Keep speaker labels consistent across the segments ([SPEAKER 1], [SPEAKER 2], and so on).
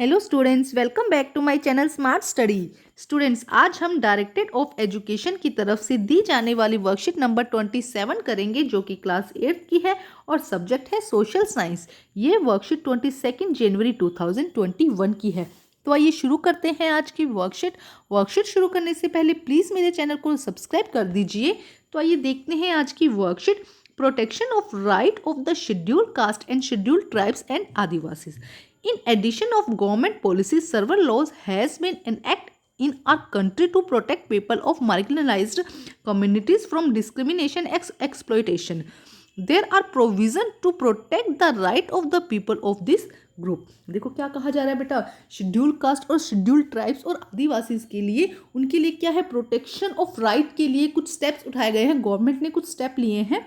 [SPEAKER 1] Hello students, welcome back to my channel smart study. Students, आज हम directorate of education की तरफ से दी जाने वाली वर्कशीट नंबर 27 करेंगे, जो कि क्लास 8 की है और सब्जेक्ट है सोशल साइंस। ये वर्कशीट 22 जनवरी 2021 की है। तो आइए शुरू करते हैं आज की वर्कशीट शुरू करने से पहले प्लीज़ मेरे चैनल को सब्सक्राइब कर दीजिए। तो आइए देखते हैं आज की worksheet. Protection of right of the scheduled caste and scheduled tribes and Adivasis. In addition of government policies, several laws has been enacted in our country to protect people of marginalized communities from discrimination and exploitation. There are provisions to protect the right of the people of this group. देखो क्या कहा जा रहा है बेटा, schedule caste और schedule tribes और आदिवासीज के लिए, उनके लिए क्या है, प्रोटेक्शन ऑफ राइट के लिए कुछ स्टेप्स उठाए गए हैं। गवर्नमेंट ने कुछ स्टेप लिए हैं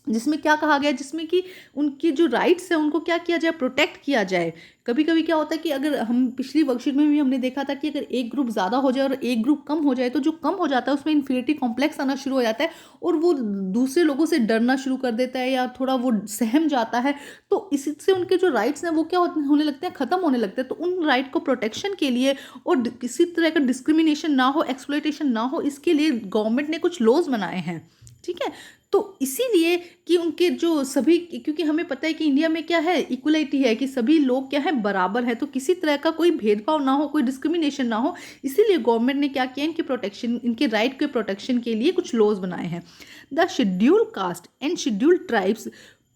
[SPEAKER 1] जिसमें क्या कहा गया, जिसमें कि उनके जो राइट्स हैं उनको क्या किया जाए, प्रोटेक्ट किया जाए। कभी कभी क्या होता है कि अगर हम पिछली वर्कशीट में भी हमने देखा था कि अगर एक ग्रुप ज़्यादा हो जाए और एक ग्रुप कम हो जाए तो जो कम हो जाता है उसमें इन्फीरियरिटी कॉम्प्लेक्स आना शुरू हो जाता है और वो दूसरे लोगों से डरना शुरू कर देता है या थोड़ा वो सहम जाता है। तो इससे उनके जो राइट्स हैं वो क्या होने लगते हैं, ख़त्म होने लगते हैं। तो उन राइट को प्रोटेक्शन के लिए और किसी तरह का डिस्क्रिमिनेशन ना हो, एक्सप्लॉयटेशन ना हो, इसके लिए गवर्नमेंट ने कुछ लॉज बनाए हैं। ठीक है, तो इसीलिए कि उनके जो सभी, क्योंकि हमें पता है कि इंडिया में क्या है, इक्वलिटी है, कि सभी लोग क्या है, बराबर है, तो किसी तरह का कोई भेदभाव ना हो, कोई डिस्क्रिमिनेशन ना हो, इसीलिए गवर्नमेंट ने क्या किया, इनके प्रोटेक्शन, इनके राइट के प्रोटेक्शन के लिए कुछ लॉज बनाए हैं। The schedule caste and schedule tribes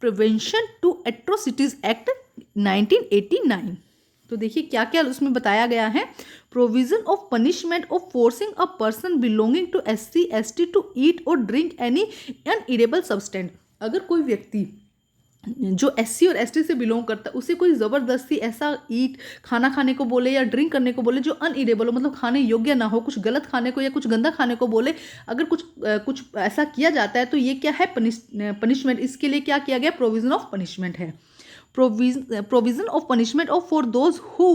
[SPEAKER 1] prevention to atrocities act 1989। तो देखिए क्या क्या उसमें बताया गया है। Provision of punishment of forcing a person belonging to SC/ST to eat और ड्रिंक एनी अनईटेबल सब्सटेंस। अगर कोई व्यक्ति जो SC और ST से बिलोंग करता है उसे कोई ज़बरदस्ती ऐसा खाना खाने को बोले या ड्रिंक करने को बोले जो अनईटेबल हो, मतलब खाने योग्य ना हो, कुछ गलत खाने को या कुछ गंदा खाने को बोले, अगर कुछ ऐसा किया जाता है तो ये क्या है, पनिशमेंट। इसके लिए क्या किया गया, प्रोविजन ऑफ पनिशमेंट है। Provision of punishment of for those who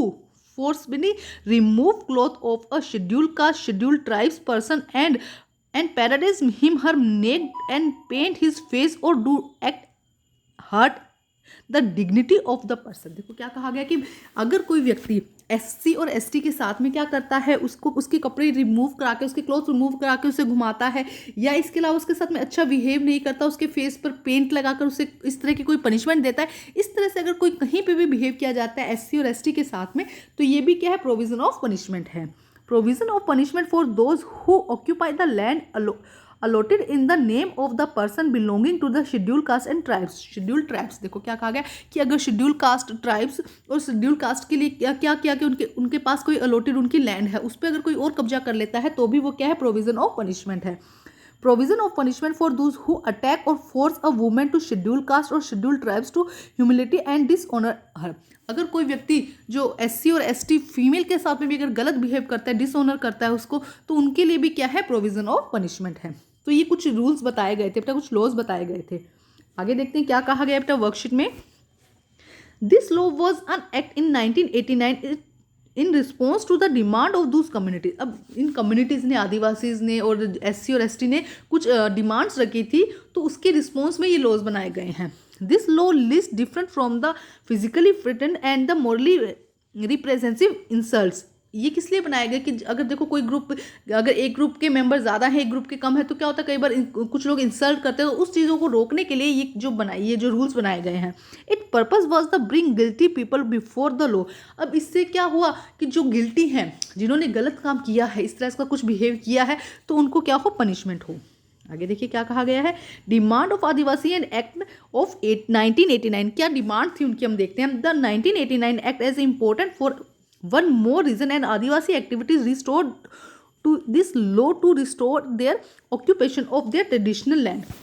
[SPEAKER 1] forcibly remove cloth of a scheduled caste, scheduled tribes person and paradise him her naked and paint his face or do act hurt the dignity of the person. देखो क्या कहा गया कि अगर कोई व्यक्ति SC और ST के साथ में क्या करता है, उसको उसके कपड़े रिमूव करा के, उसके क्लोथ रिमूव करा के उसे घुमाता है, या इसके अलावा उसके साथ में अच्छा बिहेव नहीं करता, उसके फेस पर पेंट लगाकर उसे इस तरह की कोई पनिशमेंट देता है, इस तरह से अगर कोई कहीं पे भी बिहेव किया जाता है SC और ST के साथ में, तो ये भी क्या है, प्रोविजन ऑफ पनिशमेंट है। Provision of punishment for those who occupy the land allotted in the name of the person belonging to the scheduled caste and tribes। scheduled tribes, देखो क्या कहा गया कि अगर scheduled caste tribes और scheduled caste के लिए क्या किया कि उनके पास कोई allotted उनकी लैंड है, उस पर अगर कोई और कब्जा कर लेता है तो भी वो क्या है, प्रोविजन ऑफ पनिशमेंट है। Provision of punishment for those who attack और force a women to scheduled caste और scheduled tribes to humility and dishonour her. अगर कोई व्यक्ति जो SC और ST फीमेल के साथ में भी अगर गलत बिहेव करता है, डिसऑनर करता है उसको, तो उनके लिए भी क्या है, प्रोविजन ऑफ पनिशमेंट है। तो ये कुछ रूल्स बताए गए थे बेटा, कुछ लॉज बताए गए थे। आगे देखते हैं क्या कहा गया बेटा वर्कशीट में। This law was an act in 1989 in response to the demand of those communities. अब इन कम्युनिटीज़ ने, आदिवासीज ने और SC और ST ने कुछ डिमांड्स रखी थी, तो उसके रिस्पॉन्स में ये लॉज बनाए गए हैं। This law list different from the physically threatened and the morally representative insults. ये किस लिए बनाया गया कि अगर देखो कोई ग्रुप, अगर एक ग्रुप के मेंबर ज़्यादा है, एक ग्रुप के कम है, तो क्या होता है, कई बार कुछ लोग इंसल्ट करते हैं, तो उस चीज़ों को रोकने के लिए ये जो रूल्स बनाए गए हैं। It purpose was the bring guilty people before the law. अब इससे क्या हुआ कि जो गिल्टी हैं, जिन्होंने गलत काम किया है, इस तरह का कुछ बिहेव किया है, तो उनको क्या हो, पनिशमेंट हो। आगे देखिए क्या कहा गया है। Demand of Adivasi and act of 1989। क्या डिमांड थी उनकी, हम देखते हैं। The 1989 act as important for one more reason, and Adivasi activities restored to this law to restore their occupation of their traditional land।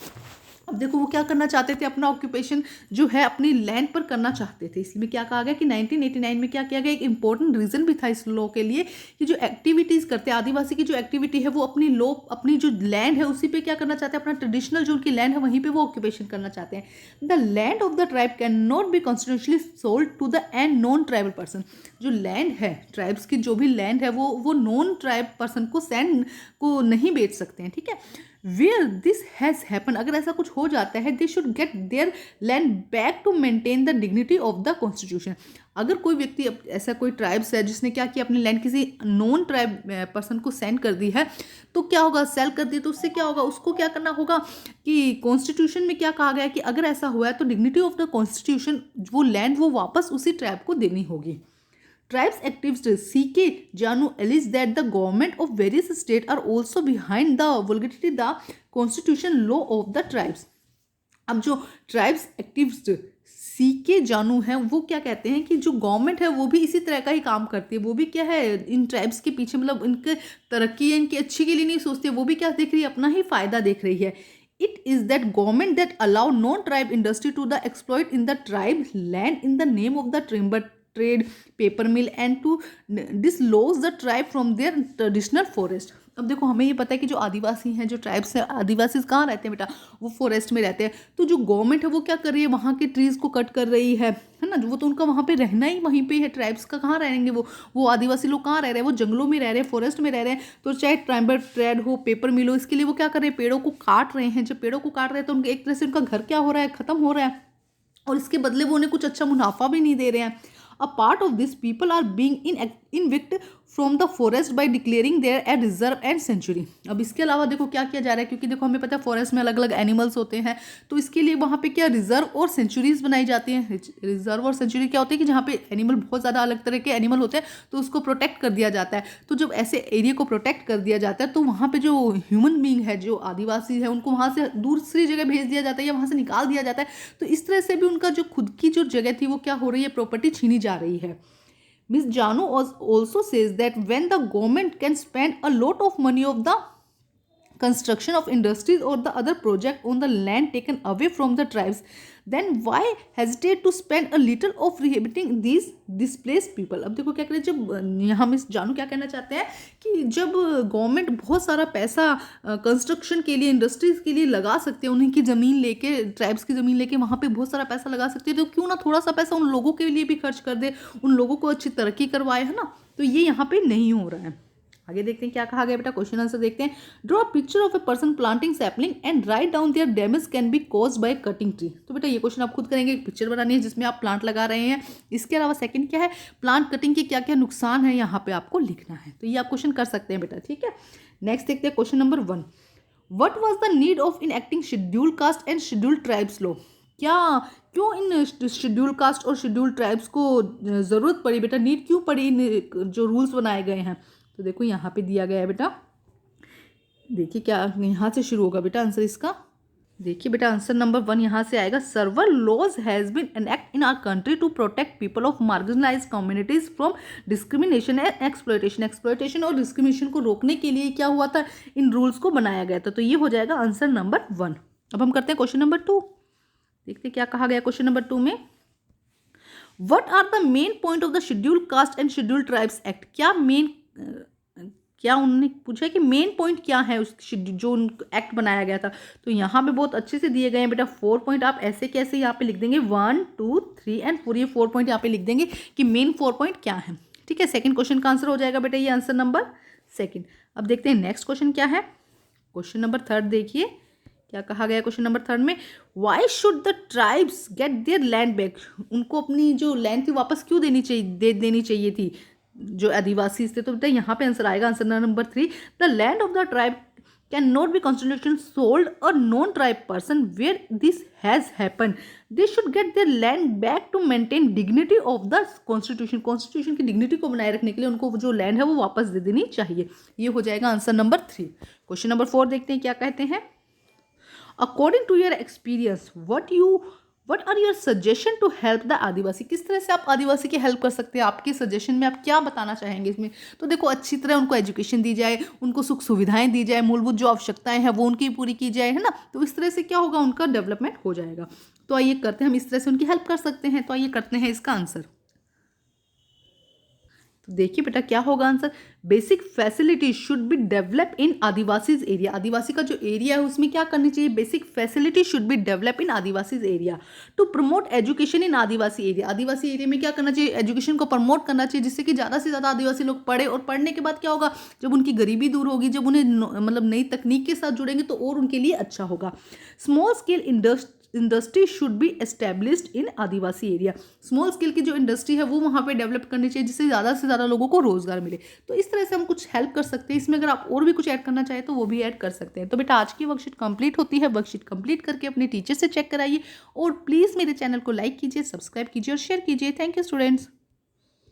[SPEAKER 1] अब देखो वो क्या करना चाहते थे, अपना ऑक्यूपेशन जो है अपनी लैंड पर करना चाहते थे। इसलिए क्या कहा गया कि 1989 में क्या किया गया, एक इंपॉर्टेंट रीज़न भी था इस लॉ के लिए कि जो एक्टिविटीज़ करते हैं आदिवासी की, जो एक्टिविटी है वो अपनी जो लैंड है उसी पे क्या करना चाहते हैं, अपना ट्रेडिशनल जो उनकी लैंड है वहीं पे वो ऑक्यूपेशन करना चाहते हैं। The land of the tribe can not be constitutionally sold to the and non tribal person. जो लैंड है ट्राइब्स की, जो भी लैंड है वो नॉन ट्राइब पर्सन को नहीं बेच सकते हैं। ठीक है, वेयर दिस हैज़ हैपन, अगर ऐसा कुछ हो जाता है, they should get their land back to maintain the dignity of the constitution. अगर कोई व्यक्ति ऐसा कोई ट्राइब्स है जिसने क्या किया, अपनी लैंड किसी नॉन ट्राइब पर्सन को सेंड कर दी है, तो क्या होगा, सेल कर दी, तो उससे क्या होगा, उसको क्या करना होगा कि कॉन्स्टिट्यूशन में क्या कहा गया है कि अगर ऐसा हुआ है तो डिग्निटी ऑफ द कॉन्स्टिट्यूशन, वो लैंड वो वापस उसी ट्राइब को देनी होगी। Tribes activists C.K. Janu alleged that the government of various states are also behind the vulgarity the constitution law of the tribes। अब जो ट्राइब्स एक्टिविस्ट C.K. जानू हैं वो क्या कहते हैं कि जो गवर्नमेंट है वो भी इसी तरह का ही काम करती है, वो भी क्या है इन ट्राइब्स के पीछे, मतलब इनके तरक्की इनकी अच्छी के लिए नहीं सोचती, वो भी क्या देख रही है, अपना ही फायदा देख रही है। It is that government that allow non-tribe industry to the exploit in the tribe land in the name of the timber trade, paper mill and to dislodge the tribe from their traditional forest। अब देखो हमें ये पता है कि जो आदिवासी हैं, जो ट्राइब्स हैं, आदिवासी कहाँ रहते हैं बेटा, वो फॉरेस्ट में रहते हैं। तो जो गवर्नमेंट है वो क्या कर रही है, वहाँ के ट्रीज़ को कट कर रही है ना, वो तो उनका वहाँ पे रहना ही वहीं पे है। ट्राइब्स का कहाँ रहेंगे, वो आदिवासी लोग कहाँ रह रहे हैं, वो जंगलों में रह रहे हैं, फॉरेस्ट में रह रहे हैं। तो चाहे ट्राइबल ट्रेड हो, पेपर मिल हो, इसके लिए वो क्या कर रहे हैं, पेड़ों को काट रहे हैं। जब पेड़ों को काट रहे हैं तो उनके एक तरह से उनका घर क्या हो रहा है, ख़त्म हो रहा है, और इसके बदले वो उन्हें कुछ अच्छा मुनाफा भी नहीं दे रहे हैं। A part of this people are being evicted from the forest by declaring there a reserve and sanctuary। अब इसके अलावा देखो क्या किया जा रहा है, क्योंकि देखो हमें पता है फॉरेस्ट में अलग अलग एनिमल्स होते हैं, तो इसके लिए वहाँ पे क्या रिजर्व और सेंचुरीज बनाई जाती हैं। रिजर्व और सेंचुरी क्या होती है कि जहाँ पे एनिमल बहुत ज़्यादा अलग तरह के एनिमल होते हैं तो उसको प्रोटेक्ट कर दिया जाता है। तो जब ऐसे एरिया को प्रोटेक्ट कर दिया जाता है तो वहाँ पे जो ह्यूमन बींग है, जो आदिवासी है, उनको वहाँ से दूसरी जगह भेज दिया जाता है या वहाँ से निकाल दिया जाता है। तो इस तरह से भी उनका जो खुद की जो जगह थी वो क्या हो रही है, प्रॉपर्टी छीनी जा रही है। Ms. Janu also says that when the government can spend a lot of money of the construction of industries or the other project on the land taken away from the tribes, then why hesitate to spend a little of rehabilitating these displaced people। अब देखो क्या करें, जब यहाँ miss जानू क्या कहना चाहते हैं कि जब गवर्नमेंट बहुत सारा पैसा कंस्ट्रक्शन के लिए, इंडस्ट्रीज के लिए लगा सकते हैं, उन्हीं की ज़मीन लेके, ट्राइब्स की ज़मीन लेके वहाँ पे बहुत सारा पैसा लगा सकते हैं, तो क्यों ना थोड़ा सा पैसा उन लोगों के लिए भी खर्च कर दे, उन लोगों को अच्छी तरक्की करवाए, है ना। तो ये यहाँ पे नहीं हो रहा है। आगे देखते हैं क्या कहा गया बेटा, क्वेश्चन आंसर देखते हैं। Draw picture of a person planting sapling and write down their damage can be caused by cutting tree. तो बेटा ये क्वेश्चन आप खुद करेंगे, एक पिक्चर बनानी है जिसमें आप प्लांट लगा रहे हैं। इसके अलावा सेकंड क्या है, प्लांट कटिंग के क्या क्या नुकसान है यहाँ पे आपको लिखना है। तो ये आप क्वेश्चन कर सकते हैं बेटा, ठीक है। नेक्स्ट देखते हैं question number 1। What was the need of enacting schedule caste and schedule tribes law. क्यों इन शेड्यूल कास्ट और शेड्यूल ट्राइब्स को ज़रूरत पड़ी बेटा, नीड क्यों पड़ी इन जो रूल्स बनाए गए हैं। तो देखो यहाँ पे दिया गया है बेटा, देखिए क्या यहाँ से शुरू होगा बेटा आंसर इसका। देखिए बेटा आंसर नंबर 1 यहाँ से आएगा, several laws has been enact in our country to protect people of marginalise communities from discrimination and exploitation. Exploitation और डिस्क्रिमिनेशन को रोकने के लिए क्या हुआ था, इन रूल्स को बनाया गया था। तो ये हो जाएगा आंसर नंबर 1। अब हम करते हैं क्वेश्चन नंबर 2। देखते हैं क्या कहा गया क्वेश्चन नंबर 2 में। What are the main point of the schedule caste and schedule tribes act. क्या उन्होंने पूछा है कि मेन पॉइंट क्या है उस जो एक्ट बनाया गया था। तो यहाँ पे बहुत अच्छे से दिए गए हैं बेटा 4 पॉइंट। आप ऐसे कैसे यहाँ पे लिख देंगे 1 2 3 एंड 4, ये 4 पॉइंट यहाँ पे लिख देंगे कि मेन 4 पॉइंट क्या है, ठीक है। सेकंड क्वेश्चन का आंसर हो जाएगा बेटा ये आंसर नंबर 2। अब देखते हैं नेक्स्ट क्वेश्चन क्या है। क्वेश्चन नंबर 3 देखिए क्या कहा गया क्वेश्चन नंबर 3 में। Why should the tribes get their land back. उनको अपनी जो लैंड थी वापस क्यों देनी चाहिए थी जो आदिवासी थे। तो बेटा यहाँ पे आंसर आएगा answer number 3। The land of the tribe can not be constitution sold a non tribe person where this has happen. They should get their land back to maintain dignity of the constitution की dignity को बनाए रखने के लिए उनको जो land है वो वापस दे देनी चाहिए। ये हो जाएगा आंसर नंबर 3। क्वेश्चन नंबर 4 देखते हैं क्या कहते हैं। According to your experience what are your suggestion to help the adivasi. किस तरह से आप आदिवासी की हेल्प कर सकते हैं, आपके सजेशन में आप क्या बताना चाहेंगे इसमें। तो देखो अच्छी तरह उनको एजुकेशन दी जाए, उनको सुख सुविधाएं दी जाए, मूलभूत जो आवश्यकताएं हैं वो उनकी पूरी की जाए, है ना। तो इस तरह से क्या होगा, उनका डेवलपमेंट हो जाएगा। तो आइए करते हैं हम इस तरह से उनकी हेल्प कर सकते हैं। तो आइए करते हैं इसका आंसर। देखिए बेटा क्या होगा answer, basic facility should be develop in adivasis area. आदिवासी का जो एरिया है उसमें क्या करनी चाहिए, basic facility should be develop in adivasis area to promote education in adivasi area. आदिवासी एरिया में क्या करना चाहिए, एजुकेशन को प्रमोट करना चाहिए, जिससे कि ज़्यादा से ज़्यादा आदिवासी लोग पढ़े, और पढ़ने के बाद क्या होगा, जब उनकी गरीबी दूर होगी, जब उन्हें मतलब नई तकनीक के साथ जुड़ेंगे तो और उनके लिए अच्छा होगा। Small scale industry should be established in adivasi area. Small scale की जो इंडस्ट्री है वो वहाँ पे डेवलप करनी चाहिए, जिससे ज़्यादा से ज़्यादा लोगों को रोजगार मिले। तो इस तरह से हम कुछ हेल्प कर सकते हैं। इसमें अगर आप और भी कुछ ऐड करना चाहें तो वो भी ऐड कर सकते हैं। तो बेटा आज की वर्कशीट कंप्लीट होती है। वर्कशीट कंप्लीट करके अपने टीचर से चेक कराइए, और प्लीज़ मेरे चैनल को लाइक कीजिए, सब्सक्राइब कीजिए और शेयर कीजिए। Thank you students.